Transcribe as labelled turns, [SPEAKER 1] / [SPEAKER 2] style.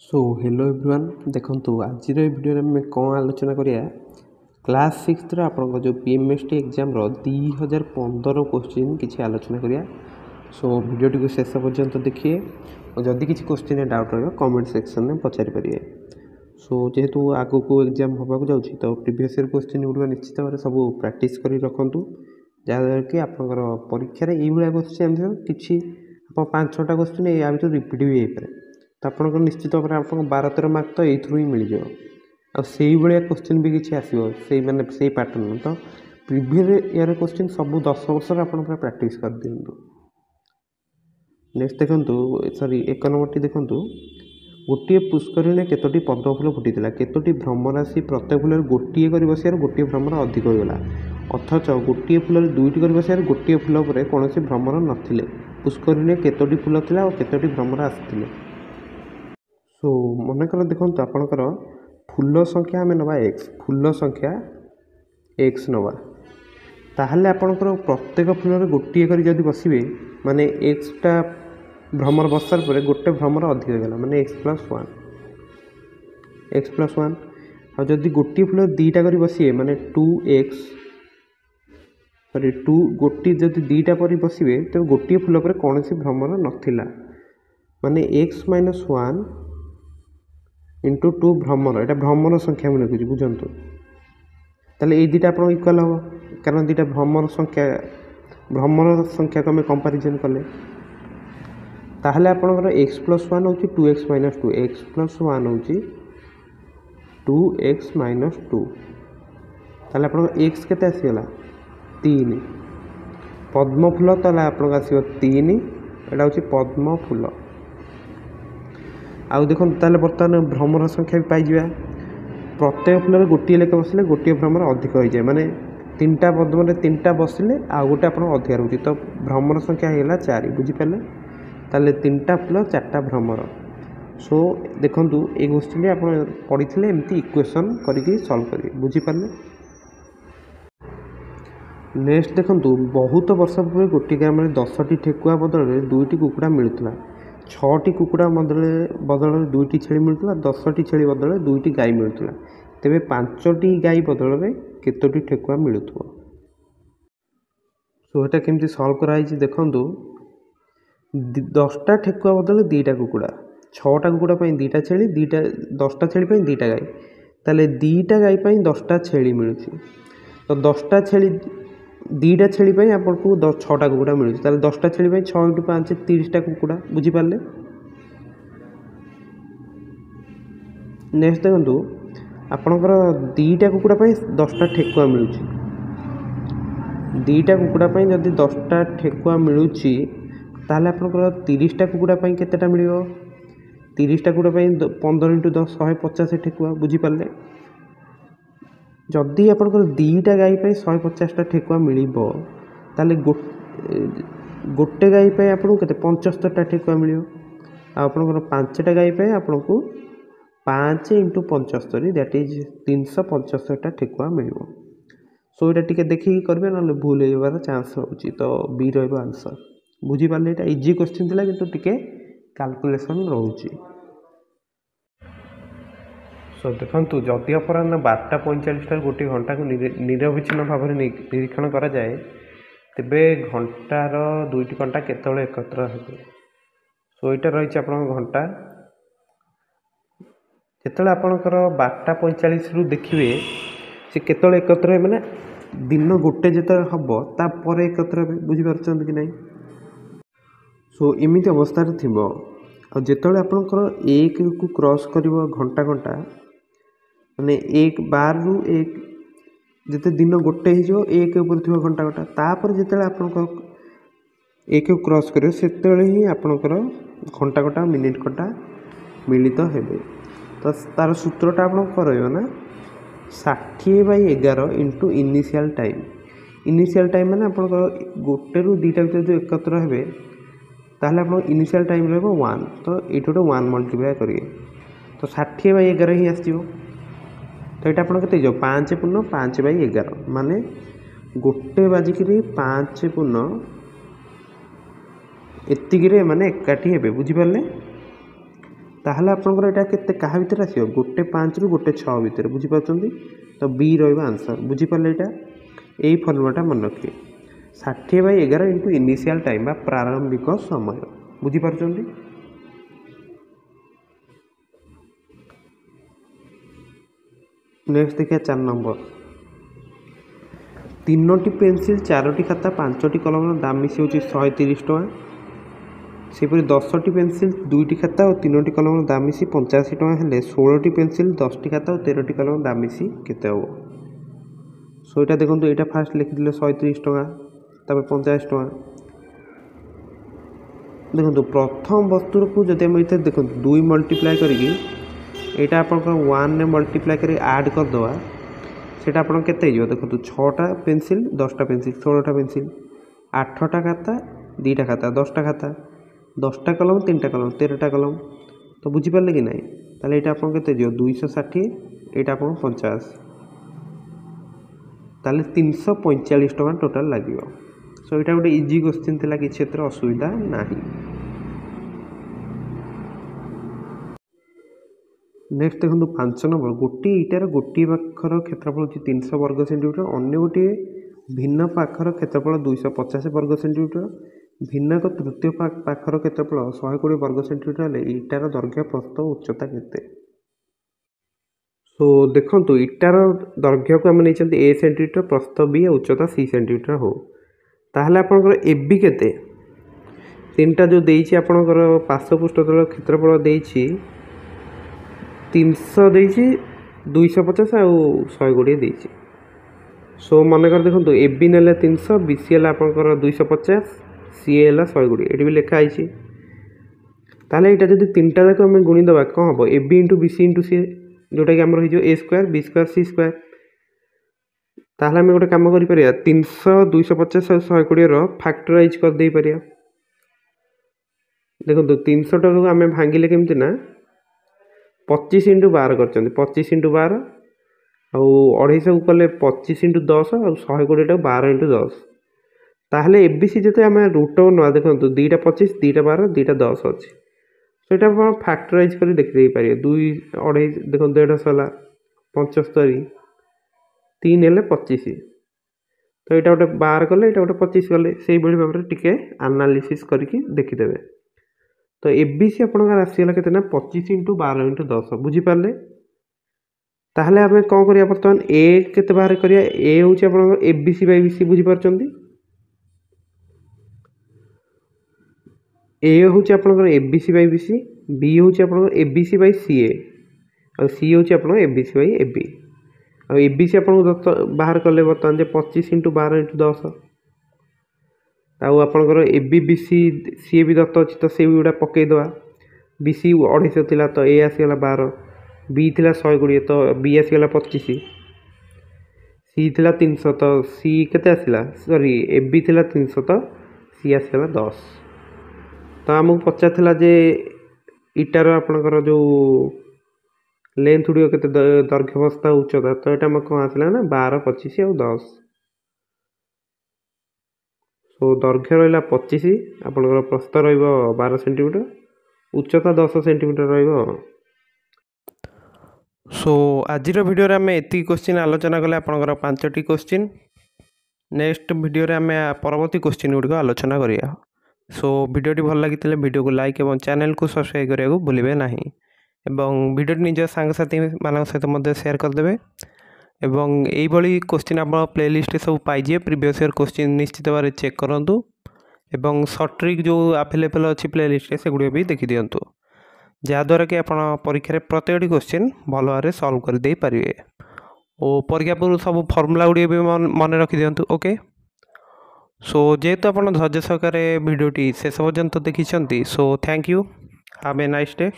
[SPEAKER 1] So hello everyone देखंतु आज video में कौन आलोचना करिया क्लास 6 आपन जो पीएमएसटी एग्जाम रो 2015 क्वेश्चन किसी आलोचना करिया। सो वीडियो को शेष पर्यंत देखिए और जदि किसी क्वेश्चन डाउट रहा कमेंट सेक्शन में पचारि पारे। सो जेहेतु आगो को एग्जाम होगा जाऊँगी तो प्रीवियस ईयर क्वेश्चन गुड़ा निश्चित भाव सब प्रैक्टिस करी रखंतु जहाँद्वारा कि आपंकर परीक्षा ये क्वेश्चन किसी आप 5-6टा क्वेश्चन या भर रिपीट भी हो पाए तो आप निश्चित भाव में आप 12-13 मार्क तो यू ही मिल जाए और से भाया क्वेश्चन भी किसी आसो से मैंने से पैटर्न तो प्रीवियस ईयर क्वेश्चन सब 10 वर्ष आप प्रैक्टिस कर दिंतु। नेक्स्ट देखंतु सॉरी 1 नंबर देखूँ गोटे पुष्करिणी केतोटी पद्म फूल फुटी केतोटी भ्रमर आसी प्रत्येक फूल गोटे कर बसार गोटे भ्रमर अधिक होगा अथच गोटे फूल दुईटी कर बसार गोटे फूल पर कौन भ्रमर नथिले पुष्करिणी केतोटी फूल थिला और केतोटी भ्रमर आसते। सो मनकर देखो आपणकर फूल संख्या आम नवा एक्स फूल संख्या एक्स नवा ताहले आपणकर प्रत्येक फूल गोटे कर बसवे माने एक्सटा भ्रमर बसार पर गोटे भ्रमर अधिक होगा माने x+1 और जदि गोटे फूल दीटा कर बसिए माने 2x सॉरी 2 गोटे जदि दीटा पर बसवे तो गोटे फूल पर कौन भ्रमर नथिला माने x-1 इंटू 2 भ्रमर यहाँ भ्रमर संख्या मुझे लिखुची बुझंतु ताले ये दुटा आप इक्वाल हम कारण दुटा भ्रमर संख्या को आम कंपारिजन कले ताहले आपनकर x+1 हूँ 2x - 2 x+1 हूँ 2x - 2 ताले आपनकर x केते आसीगला 3 पद्म फूल ताले आपनकर आसीगो 3 एटा हूँ पद्म फूल आउ देखो ताले बर्तमान भ्रमर संख्या भी पाई प्रत्येक फूल गोटे लेखे बसले गोटे भ्रमर अधिक हो जाए माने 3टा पद्म 3टा बसले आ गोटे आप अधिक रोचे तो भ्रमर संख्या होगा 4 बुझीपारे ताले 3टा फूल 4टा भ्रमर। सो देखो ये क्वेश्चन आप पढ़ी एमती इक्वेशन करके सॉल्व करेंगे बुझीपारे। नेक्स्ट देखो बहुत वर्ष पूर्व गोटे ग्राम 10टी ठेकुआ बदल 2टी कुकुड़ा मिलूला 6टी कुकुड़ा बदल 2टी छेली मिलूला 10टी छेली बदल 2टी गाई मिलूला तेरे 5टी गाई बदल में केतोटी ठेकुआ मिलूथो। सो ये केमती सॉल्व कराई देखो 10टा ठेकुआ बदल 2टा कुकुड़ा 6टा कुकुड़ा 2टा छेली 10टा छेली 2टा गाई ताले 2टा गाई 10टा छेली मिलूँ तो 10टा छेली 2टा छेली आपको 6टा कुकुड़ा मिलूँ ताले 10टा छेली 6 × 5 30टा कुकुड़ा बुझीपारे। नेक्स्ट देखो आपणकर 2टा कुकुड़ा 10टा ठेकुआ मिलूँ 2टा कुकुड़ा जदि 10टा ठेकुआ मिलूँ ताहले आपणकर 30टा कुकुड़ा केतेटा मिलियो 30टा कुकुड़ा 15 × 10 150 ठेकुआ बुझीपारे। जदि आपणकर 2टा गाई 150टा ठेकुआ मिलिबो ताले गोटे गाई आपको केते 75टा ठेकुआ मिलियो आपणकर 5टा गाई आपको 5 × 75 दैट इज 375टा ठेकुआ मिलियो। सो ये टिके देखिए करेंगे ना भूल होबार चांस रोचे तो बी रहा आंसर बुझीपारे। यहाँ इजी क्वेश्चन थिला किंतु टिके कैलकुलेशन रोचे। सो देखो जदि अपराह 12:45 गोटे घंटा को निरविच्छिन्न भाव में निरीक्षण करा जाए तेबे घंटार 2टी घंटा केतବେଳେ एकत्र हे। सो यहाँ रही आप घंटा जिते आपणकर 12:45 रु देखिए से केतବେଳେ एकत्र हे माने दिन गोटे जिते हम तापर एकत्र हे बुझीपार कि नहीं। सो इमिति अवस्था थी जिते आपणकर 1 को क्रॉस कर घंटा घंटा माने 1 रु 1 जिते दिन गोटे हो 1 ऊपर घंटा घंटा तापर जिते आपणकर 1 को क्रॉस कर से ही आपणकर घंटा घंटा मिनिट घंटा मिलित हेबे तो तार सूत्रटा आप ना 60/11 इंटू इनिशियल टाइम माने आपणकर गोटे रु 2टा भीतर जो एकत्र हेबे ताहले आप इनिशियल टाइम रहा 1 तो ये 1 मल्टीप्लाई करिए तो 60/11 ही आसो तो यहाँ आप 5 पूर्ण 5/11 माने गोटे बाजिक 5 पूर्ण एतिक माने एकाठी हे बुझीपारे ताहले आपनकर एटा केते कहा भितर आसीयो गोटे 5 रु गोटे 6 भितर बुझी पाछंती तो बी रहइबा आंसर बुझी पाले एटा एई फॉर्मूलाटा मन रखिए 60/11 इनटू इनिशियल टाइम बा प्रारंभिक समय बुझी पाछंती। नेक्स्ट देखिए 4 नंबर 3टी पेंसिल 4टी खाता 5टी कलम दाम मिसी होची 130 टका सेपरी 10टी पेंसिल 2टी खाता और 3टी कलम दाम मिसी 85 टका हेले 16टी पेंसिल 10टी खाता और 13टी कलम दाम मिसी केते हो। सो एटा देखंतु एटा फास्ट लिखिदिले 130 टका तापर 50 टका देखंतु प्रथम वस्तु को जदि हम इथे देखंतु 2 मल्टीप्लाई करिकि एटा आपनकर 1 ने मल्टीप्लाई करी ऐड कर दवा सेटा आपन केते हियो देखंतु 6टा पेंसिल 10टा पेंसिल 16टा पेंसिल 8टा खाता 2टा खाता 10टा खाता 10टा कलम 3टा कलम 13टा कलम तो बुझी पाले कि नहीं ताले एटा आपन केते दियो 260 एटा आपन 50 ताले 345 टका टोटल लागियो। सो एटा गोटे इजी क्वेश्चन थिला कि क्षेत्र असुविधा नाही। नेक्स्ट देखो 5 नंबर गोटे इटार गोटे पाखर क्षेत्रफल होची 300 वर्ग सेंटीमीटर अन्य गोटे भिन्न पाखर क्षेत्रफल 250 वर्ग सेंटीमीटर भिन्न एक तृतीय पाखर क्षेत्रफल 120 वर्ग सेंटीमीटर हेले इटार दैर्घ्य प्रस्थ उच्चता केते। सो देखंतु इटार दैर्घ्य को हम नहीं ए सेंटीमीटर प्रस्थ बी उच्चता सी सेंटीमीटर हो ताहले आपनकर एबी केते तीनटा जो देइछि आपनकर पार्श्व पृष्ठतल क्षेत्रफल देइछि 300 देइछि 250 आ 120 देइछि। सो मनकर देखंतु एबी नेले 300 बीसी एला आपनकर 250 सी एला 120 एटी भी लिखा आइछि ताले एटा जदि तीनटा जाक हम गुणी दबा कोन हबो एबी इनटू बीसी इनटू सी जोटा कि हमर हिजो ए स्क्वायर बी स्क्वायर सी स्क्वायर ताहले हम गोटे काम करि परिया 300 250 और 120 रो फैक्टराइज कर देई परिया देखंतु 300 टका को हम भांगिले केमति ना 25 इंटू 12 कर 25 इंटू 12 आउ 250 को कले 25 इंटू 10 और 120 टा 12 इंटू 10 ताहले एबीसी जते हम रूट न देखंतु 2टा 25 2टा 12 2टा 10 अछि सो एटा हम फैक्टराइज कर देख देई पारिए 2 2.5 देखंतु 150 हला 75 3 हेले 25 तो एटा गोटे 12 कले एटा गोटे 25 कले सेही बळी भाबरे टिके एनालिसिस करके देखि देबे। तो एबीसी आपनका आसीला केते ना 25 इंटू 12 इंटू 10 बुझी पारले ताहले आमे कोन करिया वर्तमान ए केते बाहर करिया ए होची आपन एबीसी बाय बीसी बुझी पारचंदी ए होची आपन एबीसी बाय बीसी बी होची आपन एबीसी बाय सीए और सी होची आपन एबीसी बाय एबी और एबीसी आपन बाहर करले वर्तमान जे 25 इंटू 12 इंटू 10 ताऊ आपनकर एबी बीसी सी भी दत्त अछि तो से गुडा पकई दवा बीसी 250 थिला तो ए आसीगला 12 बी थिला 120 तो बी आसीगला 25 सी थिला 300 तो सी केते आसीला सॉरी एबी थिला 300 तो सी आसीगला 10 तो हमहु पचा थिला जे इटार आपनकर जो लेंथ उडियो केते दैर्घ्य अवस्था उच्चता तो एटा हम कोन आसीला ना 12 25 और 10 सो दैर्घ्य रहा 25 आपनकर प्रस्थ रहिबो 12 सेंटीमीटर उच्चता 10 सेंटीमीटर रहिबो। सो आज वीडियो रे हमें एति क्वेश्चन आलोचना कले आपनकर 5टी क्वेश्चन नेक्स्ट वीडियो रे हमें परवर्ती क्वेश्चन गुडी आलोचना करिया। सो वीडियोटी भल लागितले वीडियो को लाइक एवं चैनल को सब्सक्राइब करिया को भूलिबे नाही एवं वीडियो निज सांग साथी मान सहित मध्य शेयर कर देबे एवं यही भली क्वेश्चन आप प्लेलिस्ट सब पाइए प्रीवियस ईयर क्वेश्चन निश्चित भाव चेक करूँ एवं सर्ट ट्रिक जो अवेलेबल अच्छी प्लेलिस्ट से गुड़िया भी देखी दिंतु जहाद्वारा कि आप परीक्षा प्रत्येक क्वेश्चन भल भाव सल्व कर दे पारे और परीक्षा पूर्व सब फर्मूला गुड़िया भी मन रखी दिंतु ओके। सो जेहेतु आप धैर्य सहकार भिडियोटी शेष पर्यंत देखी so thank you have a nice day.